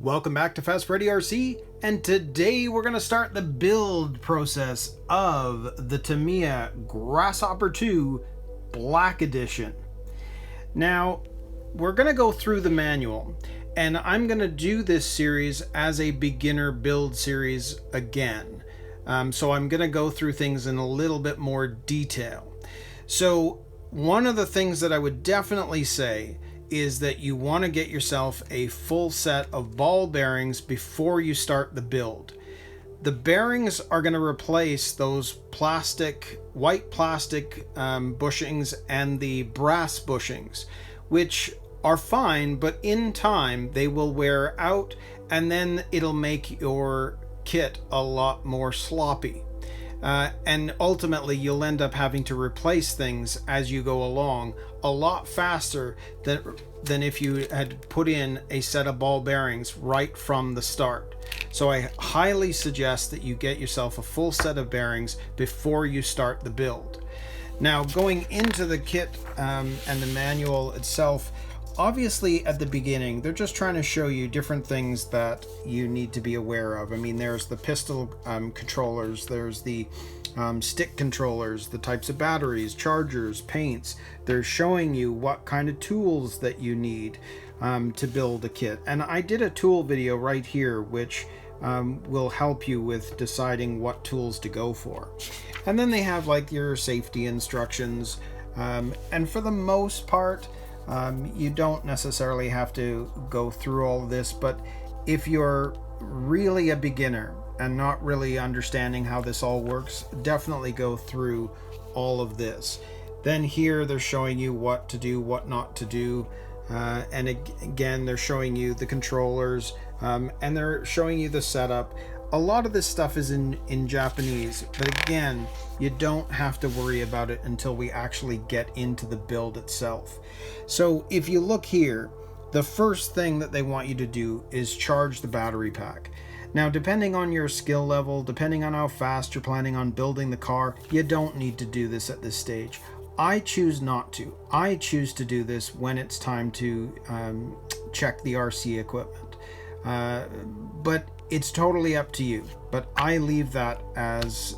Welcome back to FastFreddyRC, and today we're going to start the build process of the Tamiya Grasshopper II Black Edition. Now, we're going to go through the manual, and I'm going to do this series as a beginner build series again. So I'm going to go through things in a little bit more detail. So one of the things that I would definitely say is that you want to get yourself a full set of ball bearings before you start the build. The bearings are going to replace those white plastic bushings and the brass bushings, which are fine, but in time they will wear out and then it'll make your kit a lot more sloppy. And ultimately you'll end up having to replace things as you go along a lot faster than if you had put in a set of ball bearings right from the start. So I highly suggest that you get yourself a full set of bearings before you start the build. Now, going into the kit and the manual itself, obviously at the beginning they're just trying to show you different things that you need to be aware of. I mean, there's the pistol controllers, there's the stick controllers, the types of batteries, chargers, paints. They're showing you what kind of tools that you need to build a kit. And I did a tool video right here which will help you with deciding what tools to go for. And then they have like your safety instructions, and for the most part you don't necessarily have to go through all of this, but if you're really a beginner and not really understanding how this all works, definitely go through all of this. Then here they're showing you what to do, what not to do, and again they're showing you the controllers, and they're showing you the setup. A lot of this stuff is in Japanese, but again, you don't have to worry about it until we actually get into the build itself. So if you look here, the first thing that they want you to do is charge the battery pack. Now, depending on your skill level, depending on how fast you're planning on building the car, you don't need to do this at this stage. I choose not to. I choose to do this when it's time to check the RC equipment. But it's totally up to you, but I leave that as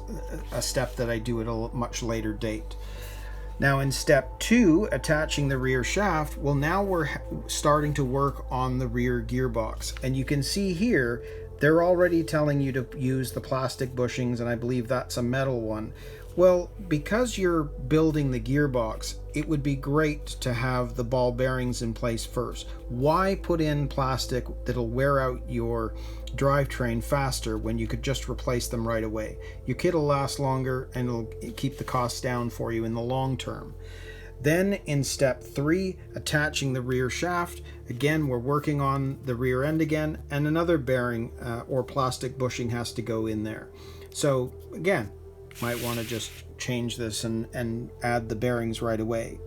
a step that I do at a much later date. Now in step 2, attaching the rear shaft, well, now we're starting to work on the rear gearbox, and you can see here they're already telling you to use the plastic bushings, and I believe that's a metal one. Well, because you're building the gearbox, it would be great to have the ball bearings in place first. Why put in plastic that'll wear out your drivetrain faster when you could just replace them right away? Your kit will last longer and it'll keep the costs down for you in the long term. Then in step 3, attaching the rear shaft, again we're working on the rear end again, and another bearing or plastic bushing has to go in there. So again, might want to just change this and add the bearings right away.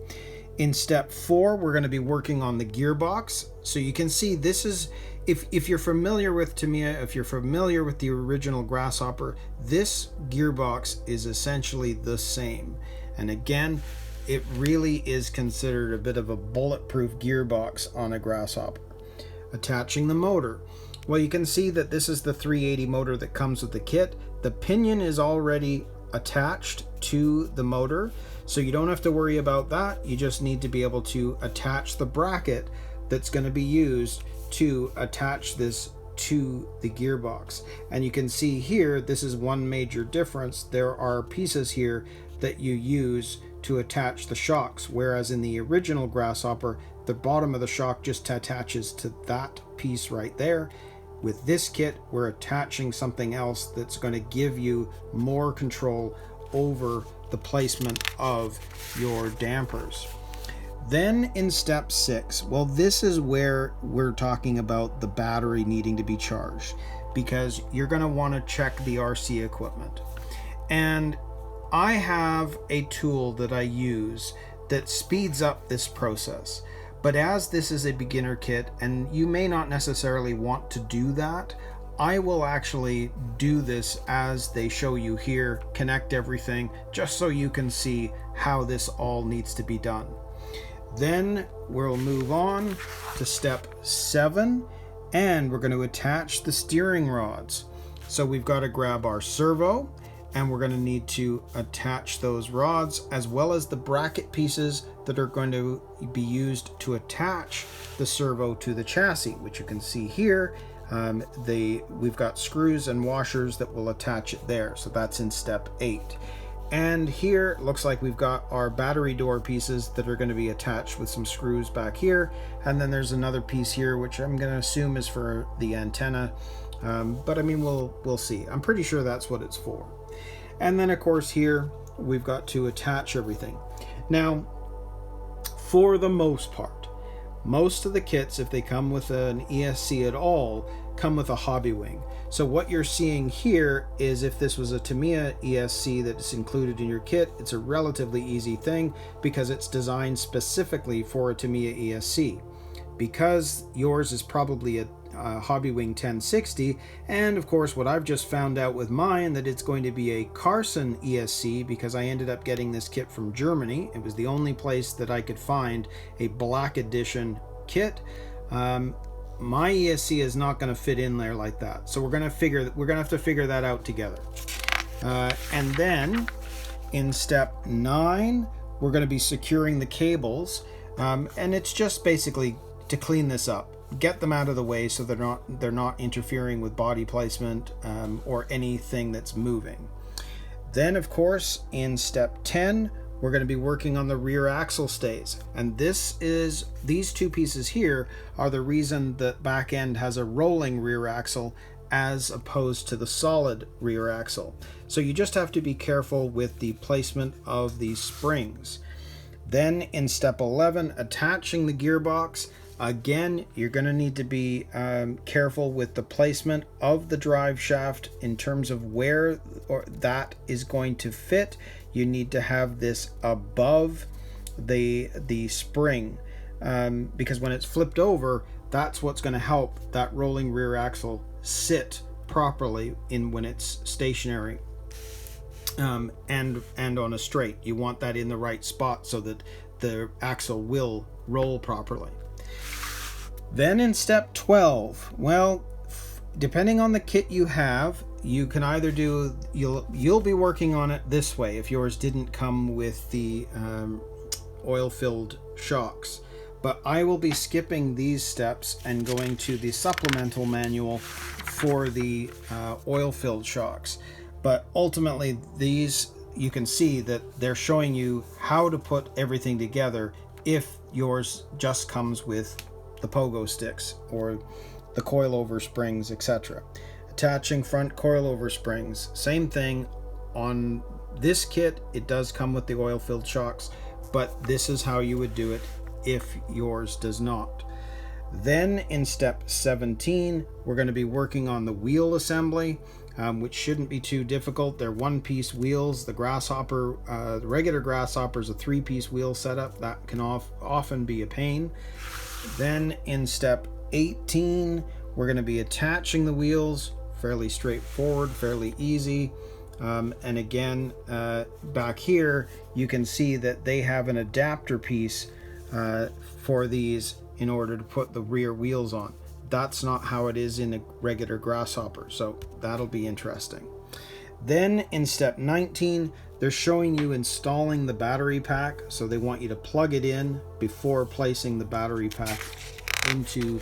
In step 4, we're going to be working on the gearbox. So you can see this is, if you're familiar with Tamiya, if you're familiar with the original Grasshopper, this gearbox is essentially the same. And again, it really is considered a bit of a bulletproof gearbox on a Grasshopper. Attaching the motor. Well, you can see that this is the 380 motor that comes with the kit. The pinion is already attached to the motor, so you don't have to worry about that. You just need to be able to attach the bracket that's going to be used to attach this to the gearbox. And you can see here, this is one major difference. There are pieces here that you use to attach the shocks, whereas in the original Grasshopper, the bottom of the shock just attaches to that piece right there. With this kit, we're attaching something else that's going to give you more control over the placement of your dampers. Then in step 6, well, this is where we're talking about the battery needing to be charged, because you're going to want to check the RC equipment. And I have a tool that I use that speeds up this process. But as this is a beginner kit, and you may not necessarily want to do that, I will actually do this as they show you here, connect everything, just so you can see how this all needs to be done. Then we'll move on to step 7, and we're going to attach the steering rods. So we've got to grab our servo, and we're going to need to attach those rods, as well as the bracket pieces that are going to be used to attach the servo to the chassis, which you can see here. We've got screws and washers that will attach it there. So that's in step 8. And here it looks like we've got our battery door pieces that are going to be attached with some screws back here. And then there's another piece here, which I'm going to assume is for the antenna. But I mean, we'll see. I'm pretty sure that's what it's for. And then of course here we've got to attach everything. Now, for the most part, most of the kits, if they come with an ESC at all, come with a hobby wing. So what you're seeing here is, if this was a Tamiya ESC that's included in your kit, it's a relatively easy thing because it's designed specifically for a Tamiya ESC. Because yours is probably a Hobby Wing 1060, and of course what I've just found out with mine, that it's going to be a Carson ESC, because I ended up getting this kit from Germany. It was the only place that I could find a Black Edition kit. My ESC is not going to fit in there like that, so we're going to have to figure that out together. And then in step 9, we're going to be securing the cables, and it's just basically to clean this up, get them out of the way so they're not interfering with body placement or anything that's moving. Then of course in step 10, we're going to be working on the rear axle stays, and these two pieces here are the reason that back end has a rolling rear axle as opposed to the solid rear axle. So you just have to be careful with the placement of these springs. Then in step 11, attaching the gearbox. Again, you're going to need to be careful with the placement of the drive shaft in terms of where that is going to fit. You need to have this above the spring, because when it's flipped over, that's what's going to help that rolling rear axle sit properly when it's stationary and on a straight. You want that in the right spot so that the axle will roll properly. Then in step 12, well, depending on the kit you have, you can either do, you'll be working on it this way if yours didn't come with the oil-filled shocks. But I will be skipping these steps and going to the supplemental manual for the oil-filled shocks. But ultimately, these, you can see that they're showing you how to put everything together if yours just comes with the pogo sticks or the coilover springs, etc. Attaching front coilover springs, same thing. On this kit, it does come with the oil-filled shocks, but this is how you would do it if yours does not. Then in step 17, we're going to be working on the wheel assembly, which shouldn't be too difficult. They're one-piece wheels. The Grasshopper, the regular Grasshopper is a 3-piece wheel setup. That can often be a pain. Then in step 18, we're going to be attaching the wheels. Fairly straightforward, fairly easy. And again, back here, you can see that they have an adapter piece for these in order to put the rear wheels on. That's not how it is in a regular Grasshopper, so that'll be interesting. Then in step 19, they're showing you installing the battery pack, so they want you to plug it in before placing the battery pack into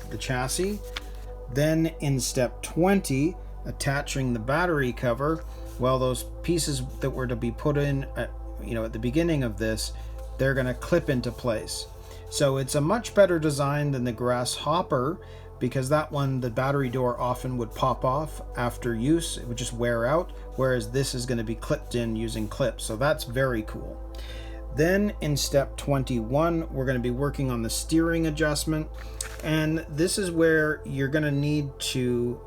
the chassis. Then in step 20, attaching the battery cover. Well, those pieces that were to be put in at the beginning of this, they're going to clip into place. So it's a much better design than the Grasshopper, because that one, the battery door often would pop off after use. It would just wear out, whereas this is going to be clipped in using clips. So that's very cool. Then in step 21, we're going to be working on the steering adjustment. And this is where you're going to need to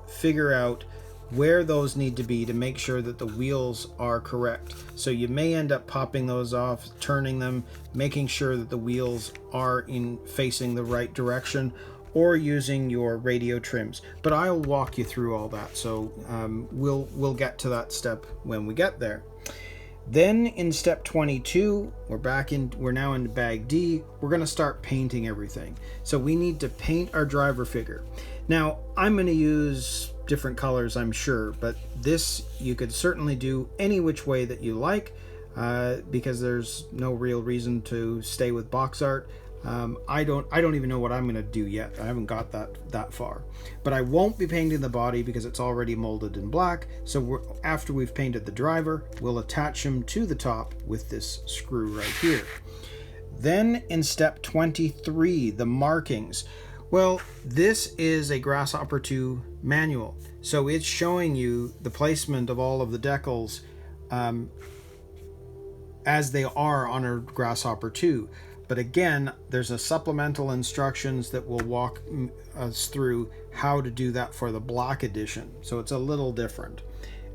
figure out where those need to be to make sure that the wheels are correct. So you may end up popping those off, turning them, making sure that the wheels are facing the right direction, or using your radio trims. But I'll walk you through all that, so we'll get to that step when we get there. Then in step 22, we're now in bag D, we're going to start painting everything. So we need to paint our driver figure. Now, I'm going to use different colors, I'm sure, but this you could certainly do any which way that you like, because there's no real reason to stay with box art. I don't even know what I'm going to do yet. I haven't got that far. But I won't be painting the body because it's already molded in black. So after we've painted the driver, we'll attach him to the top with this screw right here. Then in step 23, the markings. Well, this is a Grasshopper II manual. So it's showing you the placement of all of the decals as they are on a Grasshopper II. But again, there's a supplemental instructions that will walk us through how to do that for the Black Edition. So it's a little different.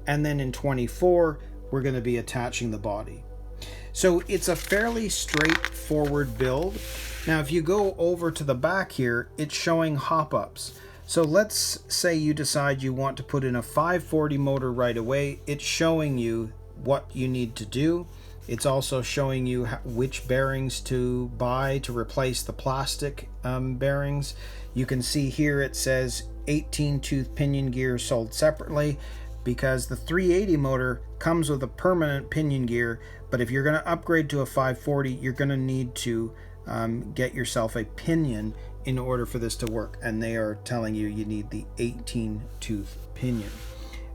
And then in 24, we're going to be attaching the body. So it's a fairly straightforward build. Now, if you go over to the back here, it's showing hop-ups. So let's say you decide you want to put in a 540 motor right away. It's showing you what you need to do. It's also showing you which bearings to buy to replace the plastic bearings. You can see here it says 18-tooth pinion gear sold separately, because the 380 motor comes with a permanent pinion gear, but if you're going to upgrade to a 540, you're going to need to get yourself a pinion in order for this to work, and they are telling you you need the 18-tooth pinion.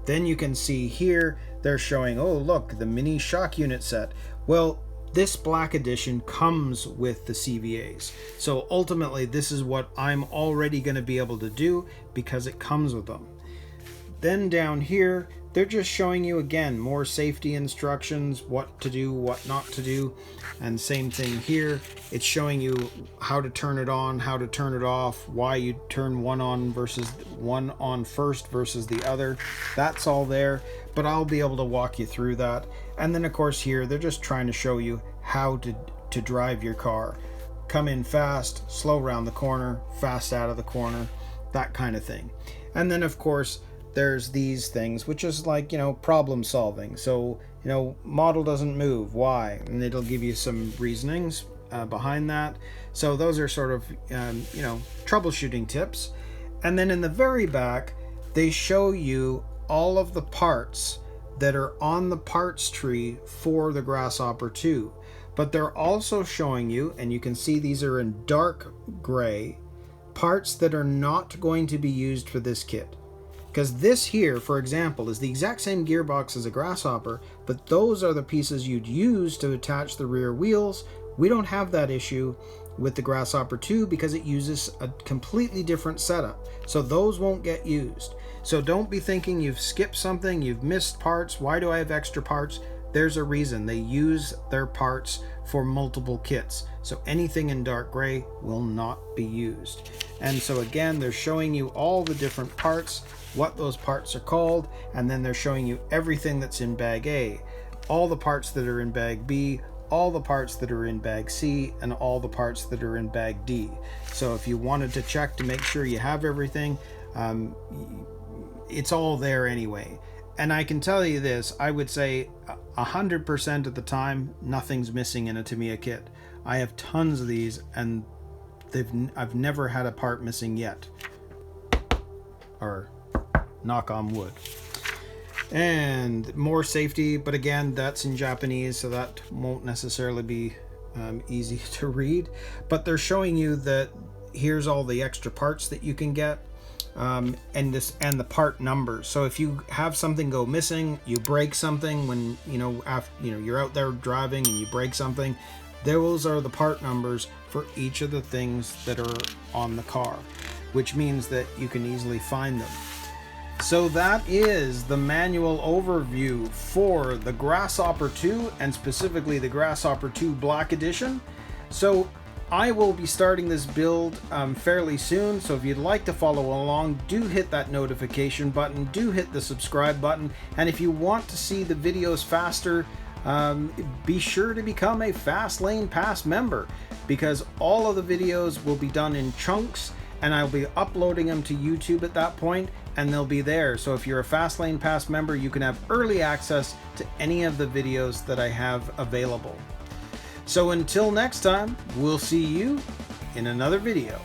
Then you can see here they're showing, oh look, the mini shock unit set. Well, this Black Edition comes with the CVAs. So ultimately this is what I'm already going to be able to do because it comes with them. Then down here, they're just showing you again more safety instructions, what to do, what not to do. And same thing here, it's showing you how to turn it on, how to turn it off, why you turn one on first versus the other. That's all there, but I'll be able to walk you through that. And then of course here, they're just trying to show you how to drive your car. Come in fast, slow around the corner, fast out of the corner, that kind of thing. And then of course, there's these things, which is like, problem solving. So, model doesn't move, why? And it'll give you some reasonings behind that. So those are sort of, troubleshooting tips. And then in the very back, they show you all of the parts that are on the parts tree for the Grasshopper II. But they're also showing you, and you can see these are in dark gray, parts that are not going to be used for this kit. Because this here, for example, is the exact same gearbox as a Grasshopper, but those are the pieces you'd use to attach the rear wheels. We don't have that issue with the Grasshopper II because it uses a completely different setup. So those won't get used. So don't be thinking you've skipped something, you've missed parts, why do I have extra parts? There's a reason. They use their parts for multiple kits. So anything in dark gray will not be used. And so again, they're showing you all the different parts, what those parts are called, and then they're showing you everything that's in bag A, all the parts that are in bag B, all the parts that are in bag C, and all the parts that are in bag D. So if you wanted to check to make sure you have everything, it's all there anyway. And I can tell you this, I would say 100% of the time, nothing's missing in a Tamiya kit. I have tons of these, and I've never had a part missing yet. Or knock on wood. And more safety, but again, that's in Japanese, so that won't necessarily be easy to read. But they're showing you that here's all the extra parts that you can get. And the part numbers. So if you have something go missing, you break something when you're out there driving and you break something, those are the part numbers for each of the things that are on the car, which means that you can easily find them. So that is the manual overview for the Grasshopper II, and specifically the Grasshopper II Black Edition. So I will be starting this build fairly soon, so if you'd like to follow along, do hit that notification button, do hit the subscribe button, and if you want to see the videos faster, be sure to become a Fast Lane Pass member, because all of the videos will be done in chunks, and I'll be uploading them to YouTube at that point, and they'll be there. So if you're a Fastlane Pass member, you can have early access to any of the videos that I have available. So until next time, we'll see you in another video.